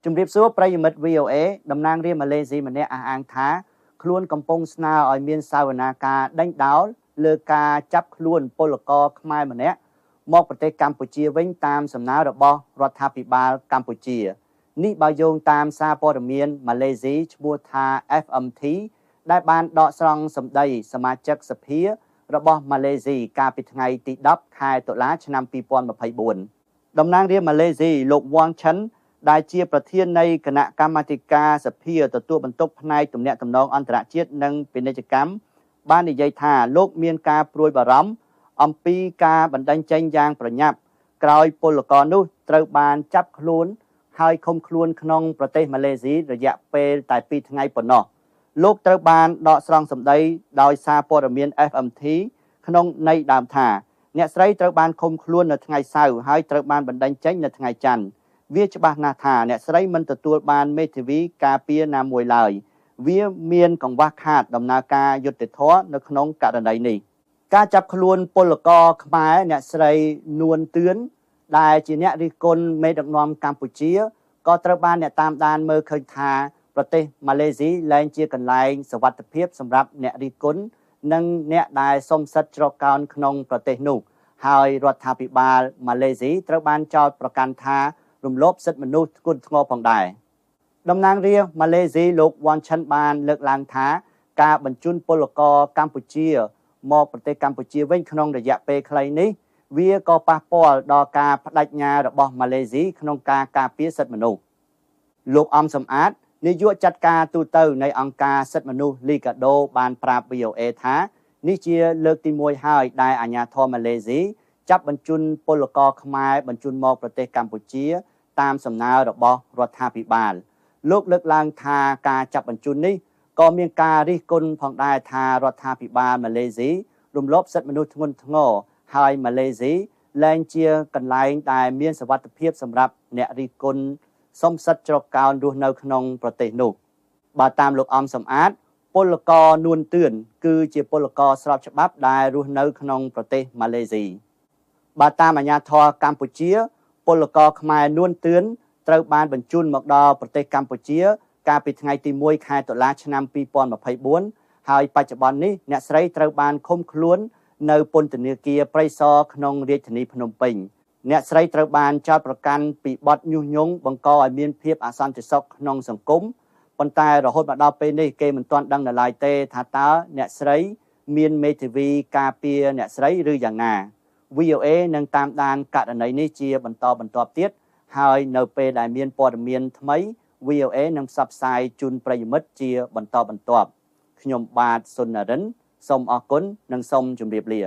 ជំរាបសួរប្រិយមិត្ត VOA តំណាងរាស្ត្រម៉ាឡេស៊ីម្នាក់អះអាងថាខ្លួនកំពុងស្នើឲ្យមានសវនាការដេញដោលលើការចាប់ខ្លួនពលករខ្មែរម្នាក់មកប្រទេសកម្ពុជាវិញតាមសំណើរបស់រដ្ឋាភិបាលកម្ពុជានេះបើយោងតាមសារព័ត៌មានម៉ាឡេស៊ីឈ្មោះថា FMT ដែលបានដកស្រង់សម្ដីសមាជិកសភារបស់ម៉ាឡេស៊ីកាលពីថ្ងៃទី10ខែតុលាឆ្នាំ2024តំណាងរាស្ត្រម៉ាឡេស៊ីលោក Wang Chen ដែលជាប្រធាននៃគណៈកម្មាធិការសភាទទួលបន្ទុកផ្នែកទំនាក់ទំនងអន្តរជាតិនិងពាណិជ្ជកម្មបាននិយាយថាលោកមានការព្រួយបារម្ភអំពីការបណ្តេញចេញយ៉ាងប្រញាប់ក្រោយពលករនោះត្រូវបានចាប់ខ្លួនហើយឃុំខ្លួនក្នុងប្រទេសម៉ាឡេស៊ីរយៈពេលតែ2ថ្ងៃប៉ុណ្ណោះលោកត្រូវបានដកស្រង់សម្ដីដោយសារព័ត៌មាន FMT ក្នុងន័យដើមថាអ្នកស្រីត្រូវបានឃុំខ្លួននៅថ្ងៃសៅរ៍ហើយត្រូវបានបណ្តេញចេញនៅថ្ងៃច័ន្ទវាច្បាស់ណាស់ថាអ្នកស្រីមិនទទួលបានមេធាវីការពារណាមួយឡើយវាមានកង្វះខាតដំណើរការយុត្តិធម៌នៅក្នុងករណីនេះការចាប់ខ្លួនពលករខ្មែរអ្នកស្រីនួនទឿនដែលជាអ្នករិះគន់មេដឹកនាំកម្ពុជាក៏ត្រូវបានអ្នកតាមដានមើលឃើញថាប្រទេសម៉ាឡេស៊ីលែងជាកន្លែងសុវត្ថិភាពសម្រាប់អ្នករិះគន់និងអ្នកដែលសុំសិទ្ធិជ្រកកោនក្នុងប្រទេសនោះហើយរដ្ឋាភិបាលម៉ាឡេស៊ីត្រូវបានចោទប្រកាន់ថារំលោភសិទ្ធិមនុស្សធ្ងន់ធ្ងរផងដែរតំណាងរាស្ត្រម៉ាឡេស៊ីលោក Wang Chen បានលើកឡើងថាការបញ្ជូនពលករកម្ពុជាមកប្រទេសកម្ពុជាវិញក្នុងរយៈពេលខ្លីនេះវាក៏ប៉ះពាល់ដល់ការបដិញ្ញារបស់ម៉ាឡេស៊ីក្នុងការការពារសិទ្ធិមនុស្សលោកអំសំអាតនាយកចាត់ការទូតនៃអង្គការសិទ្ធិមនុស្ស Liga do បានប្រាប់ VOA ថានេះជាលើកទី1ហើយដែលអាជ្ញាធរម៉ាឡេស៊ីចាប់បញ្ជូនពលករខ្មែរបញ្ជូនមកប្រទេសកម្ពុជាតាមសំណើរបស់រដ្ឋាភិបាលលោកលើកឡើងថាការចាប់បញ្ជូននេះក៏មានការរិះគន់ផងដែរថារដ្ឋាភិបាលម៉ាឡេស៊ីរំលោភសិទ្ធិមនុស្សធ្ងន់ធ្ងរហើយម៉ាឡេស៊ីលែងជាកន្លែងដែលមានសុវត្ថិភាពសម្រាប់អ្នករិះគន់សុំសិទ្ធិជ្រកកោនរស់នៅក្នុងប្រទេសនោះបើតាមលោកអំសំអាតពលករនួនទឿនគឺជាពលករស្របច្បាប់ដែលរស់នៅក្នុងប្រទេសម៉ាឡេស៊ីបើតាមអាជ្ញាធរកម្ពុជាពលករខ្មែរនួនទឿនត្រូវបានបញ្ជូនមកដល់ប្រទេសកម្ពុជាកាលពីថ្ងៃទី1ខែតុលាឆ្នាំ2024ហើយបច្ចុប្បន្ននេះអ្នកស្រីត្រូវបានឃុំខ្លួននៅពន្ធនាគារព្រៃសរក្នុងរាជធានីភ្នំពេញអ្នកស្រីត្រូវបានចោទប្រកាន់ពីបទញុះញង់បង្កឲ្យមានភាពអសន្តិសុខក្នុងសង្គមប៉ុន្តែរហូតមកដល់ពេលនេះគេមិនទាន់ដឹងនៅឡើយទេថាតើអ្នកស្រីមានមេធាវីការពារអ្នកស្រីឬយ៉ាងណា VOA នឹងតាមដានករណីនេះជាបន្តបន្ទាប់ទៀតហើយនៅពេលដែលមានព័ត៌មានថ្មី VOA នឹងផ្សព្វផ្សាយជូនប្រិយមិត្តជាបន្តបន្ទាប់ខ្ញុំបាទសុននរិនសូមអរគុណនិងសូមជម្រាបលា